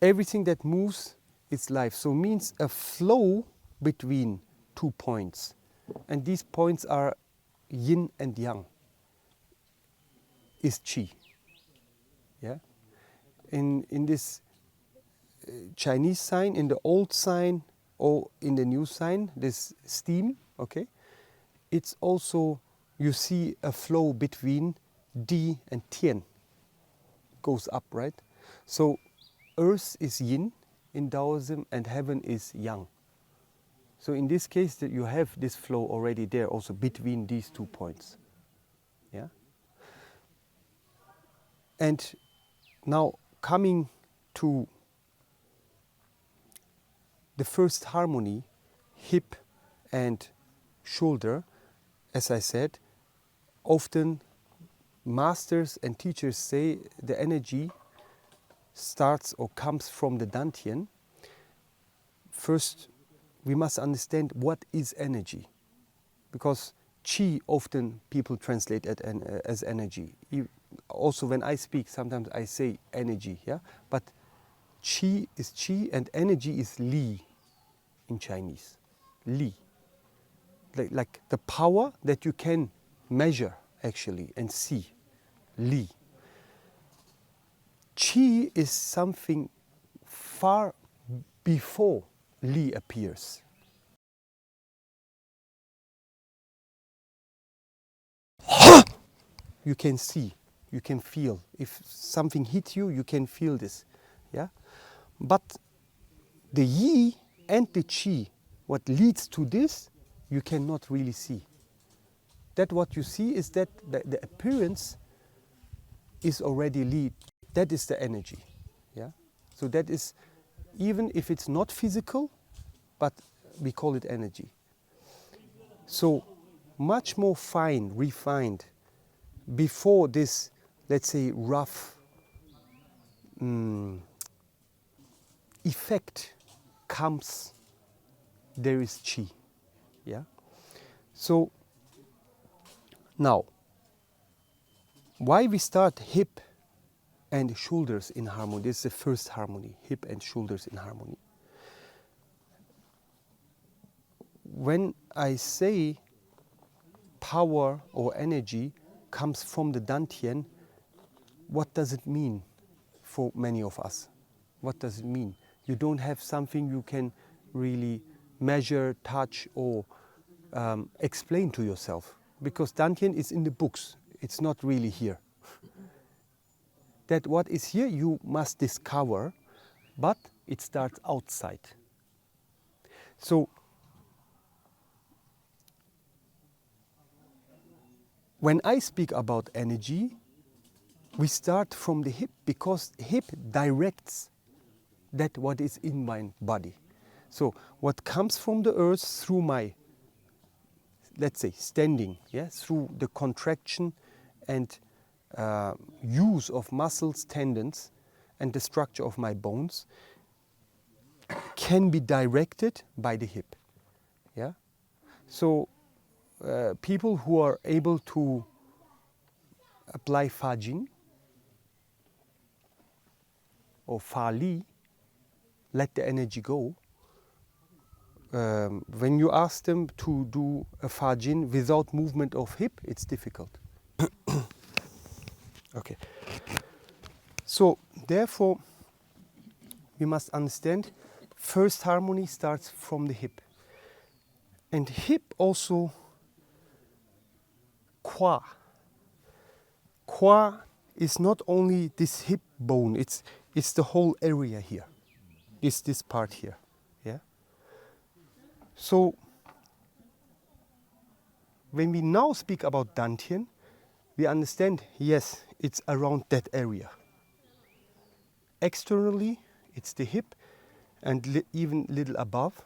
Everything that moves is life. So means a flow between 2 points. And these points are yin and yang, is qi. Yeah? In this Chinese sign, in the old sign or in the new sign, this steam, okay, it's also, you see a flow between di and tian, goes up, right? So earth is yin in Taoism and heaven is yang. So in this case, that you have this flow already there, also between these 2 points. Yeah. And now coming to the first harmony, hip and shoulder, as I said, often masters and teachers say the energy starts or comes from the dantian. First, we must understand what is energy, because qi often people translate it as energy. Also when I speak, sometimes I say energy, yeah? But qi is qi and energy is li in Chinese. Li. Like the power that you can measure actually and see. Li. Qi is something far before Li appears. You can see, you can feel. If something hits you, you can feel this. Yeah? But the Yi and the Qi, what leads to this, you cannot really see. That what you see is that the appearance is already Li. That is the energy. Yeah? So that is, even if it's not physical, but we call it energy. So much more fine, refined, before this, let's say, rough effect comes, there is qi. Yeah? So now, why we start hip and shoulders in harmony? This is the first harmony, hip and shoulders in harmony. When I say power or energy comes from the dantian, what does it mean for many of us? What does it mean? You don't have something you can really measure, touch, or explain to yourself, because dantian is in the books. It's not really here. That what is here you must discover, but it starts outside. So when I speak about energy, we start from the hip, because hip directs that what is in my body. So what comes from the earth through my, let's say, standing, yeah, through the contraction and use of muscles, tendons, and the structure of my bones, can be directed by the hip. Yeah. So people who are able to apply Fajin or Fali, let the energy go. When you ask them to do a Fajin without movement of hip, it's difficult. Okay. So therefore, we must understand, first harmony starts from the hip. And hip also, qua. Qua is not only this hip bone, it's the whole area here. It's this part here. Yeah? So when we now speak about dantian, we understand, yes, it's around that area. Externally, it's the hip, and even little above,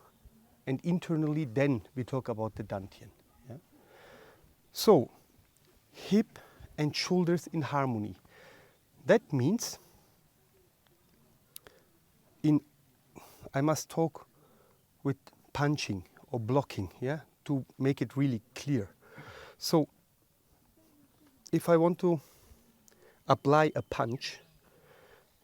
and internally, then we talk about the dantian. Yeah? So, hip and shoulders in harmony. That means, I must talk with punching or blocking, yeah, to make it really clear. So, if I want to apply a punch,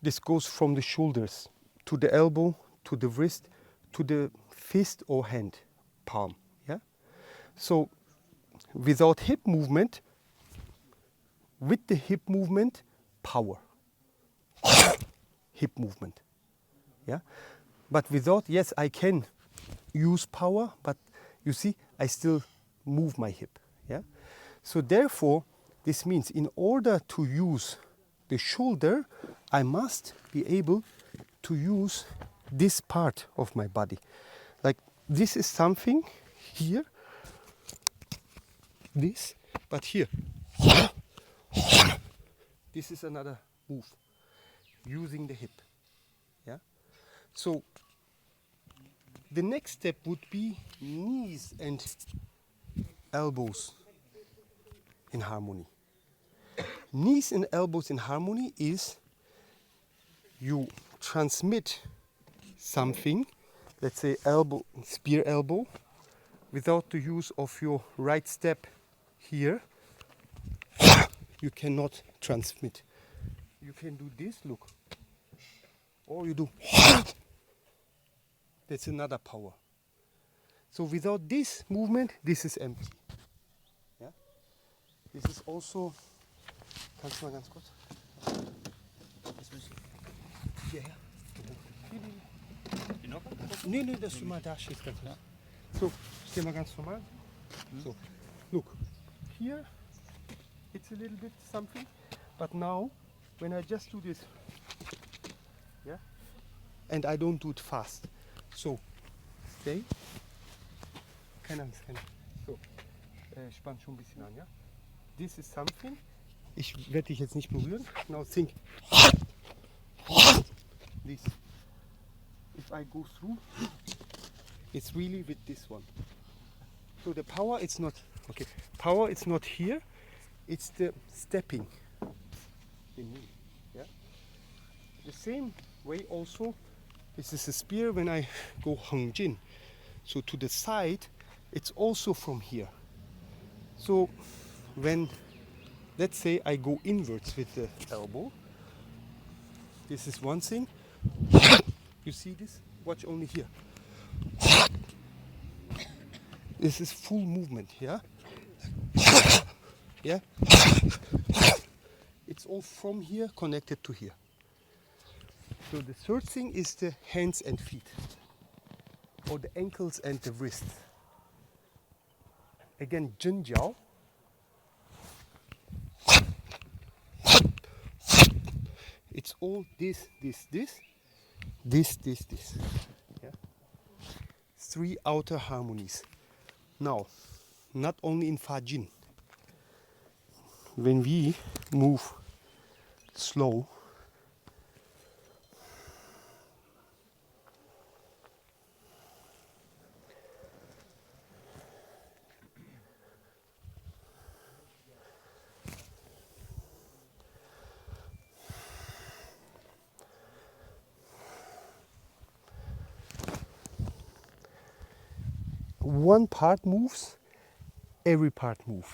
this goes from the shoulders to the elbow, to the wrist, to the fist or hand, palm. Yeah. So without hip movement, with the hip movement, power. Hip movement. Yeah. But without, yes, I can use power, but you see, I still move my hip. Yeah. So therefore, this means in order to use the shoulder, I must be able to use this part of my body. Like this is something here, this, but here. This is another move, using the hip. Yeah. So the next step would be knees and elbows in harmony. Knees and elbows in harmony is you transmit something, let's say elbow, spear elbow, without the use of your right step here. You cannot transmit. You can do this, look, or you do. That's another power. So without this movement, this is empty. Yeah? This is also. Kannst du mal ganz kurz? Hierher. Nee, nee, dass du mal da stehst. Ganz ja. So, steh mal ganz normal. So, look, here it's a little bit something, but now when I just do this, yeah, and I don't do it fast. So, stay. Keine Angst, keine Angst. So, spann schon ein bisschen an, ja? This is something. Ich werde dich jetzt nicht berühren. Now think. This. If I go through, it's really with this one. So the power is not okay. Power is not here. It's the stepping. Yeah. The same way also. This is a spear when I go Hung Jin. So to the side, it's also from here. So when, let's say I go inwards with the elbow, this is one thing. You see this? Watch only here. This is full movement, yeah? Yeah? It's all from here connected to here. So the third thing is the hands and feet, or the ankles and the wrists. Again, Jin Jiao. It's all this. Yeah? 3 outer harmonies. Now, not only in Fa Jin. When we move slow, one part moves, every part moves.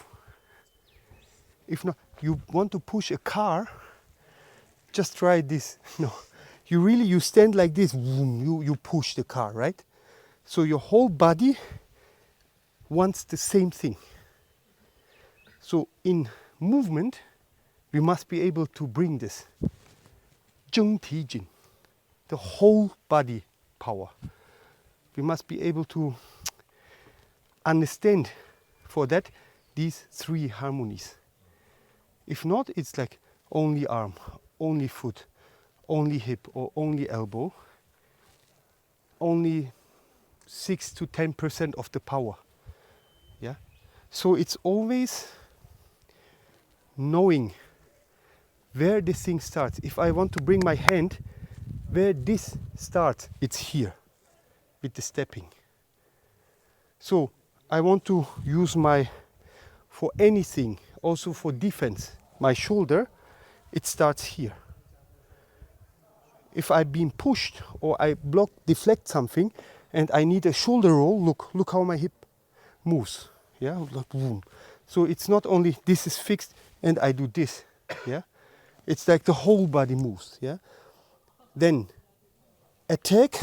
If not, you want to push a car, just try this. No, you stand like this, you push the car, right? So your whole body wants the same thing. So in movement, we must be able to bring this. Zheng Ti Jin, the whole body power. We must be able to understand for that these 3 harmonies. If not, it's like only arm, only foot, only hip, or only elbow. Only 6 to 10% of the power. Yeah. So it's always knowing where this thing starts. If I want to bring my hand, where this starts, it's here with the stepping. So I want to use for anything, also for defense, my shoulder, it starts here. If I've been pushed or I deflect something and I need a shoulder roll, look how my hip moves. Yeah, like boom. So it's not only this is fixed and I do this. Yeah, it's like the whole body moves. Yeah. Then attack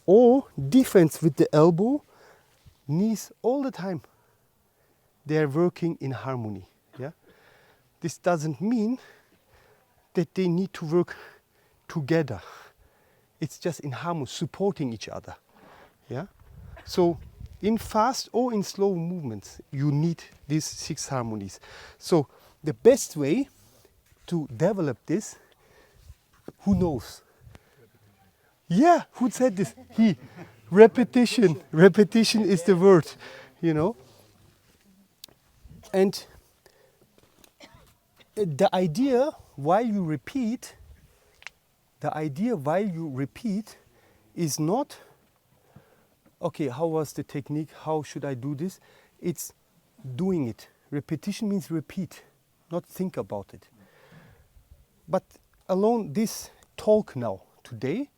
or defense with the elbow, knees all the time. They're working in harmony. Yeah. This doesn't mean that they need to work together. It's just in harmony, supporting each other. Yeah. So in fast or in slow movements, you need these 6 harmonies. So the best way to develop this, who knows? Yeah, who said this? He. Repetition. Repetition is the word, you know. And the idea while you repeat, is not, okay, how was the technique? How should I do this? It's doing it. Repetition means repeat, not think about it. But alone this talk now, today,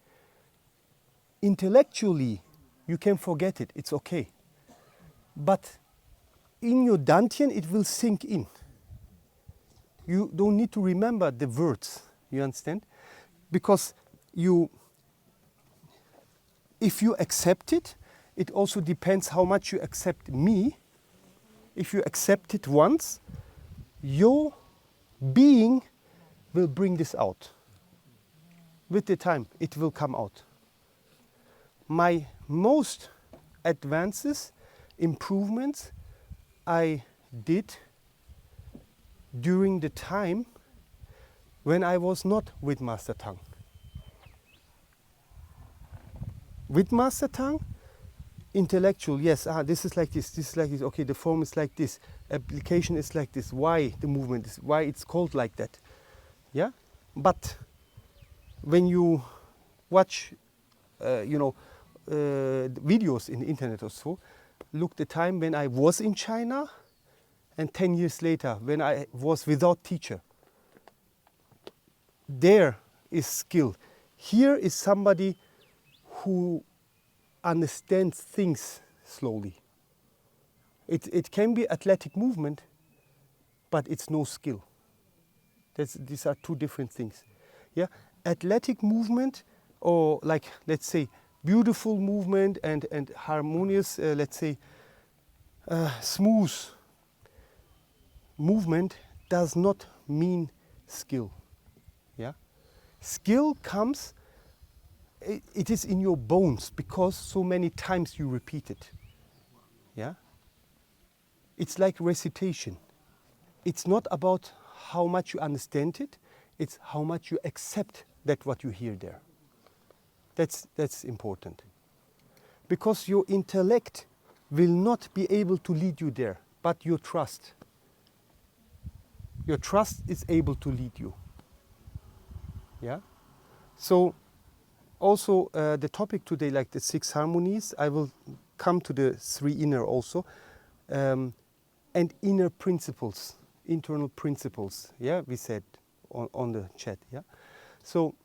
intellectually, you can forget it. It's okay. But in your dantian, it will sink in. You don't need to remember the words. You understand? Because if you accept it, it also depends how much you accept me. If you accept it once, your being will bring this out. With the time, it will come out. My most advances, improvements, I did during the time when I was not with Master Tang. With Master Tang, intellectual, yes, this is like this, okay, the form is like this, application is like this, why the movement is, why it's called like that. Yeah? But when you watch, videos in the internet or so, look the time when I was in China and 10 years later when I was without teacher. There is skill. Here is somebody who understands things slowly. It can be athletic movement, but it's no skill. These are 2 different things. Yeah, athletic movement, or like, let's say, beautiful movement and harmonious, let's say, smooth movement does not mean skill. Yeah, skill comes, it is in your bones because so many times you repeat it. Yeah, it's like recitation. It's not about how much you understand it, it's how much you accept that what you hear there. That's important. Because your intellect will not be able to lead you there, but your trust. Your trust is able to lead you. Yeah? So also the topic today, like the 6 harmonies, I will come to the 3 inner also, and inner principles, internal principles. Yeah, we said on the chat. Yeah, so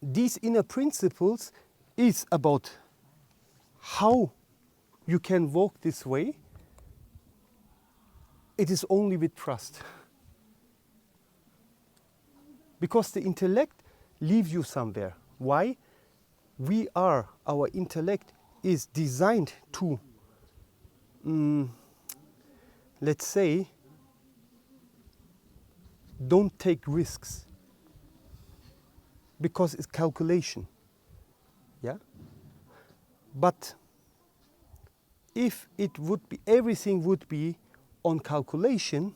these inner principles is about how you can walk this way. It is only with trust. Because the intellect leaves you somewhere. Why? Our intellect is designed to, let's say, don't take risks. Because it's calculation. Yeah? But if it would be, everything would be on calculation,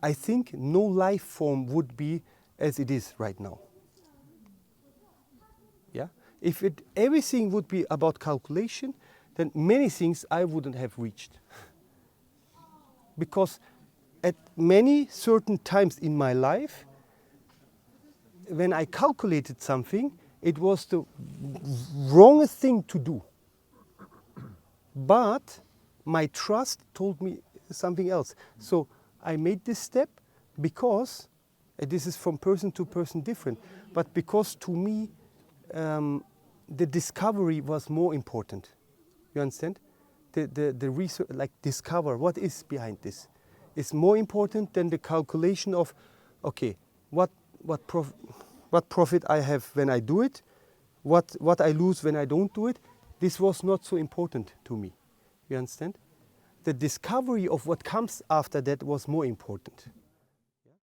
I think no life form would be as it is right now. Yeah? If everything would be about calculation, then many things I wouldn't have reached. Because at many certain times in my life, when I calculated something, it was the wrongest thing to do. But my trust told me something else. So I made this step because, this is from person to person different, but because to me the discovery was more important. You understand? The research, like discover what is behind this, is more important than the calculation of, okay, what what profit I have when I do it, what I lose when I don't do it, this was not so important to me. You understand? The discovery of what comes after that was more important.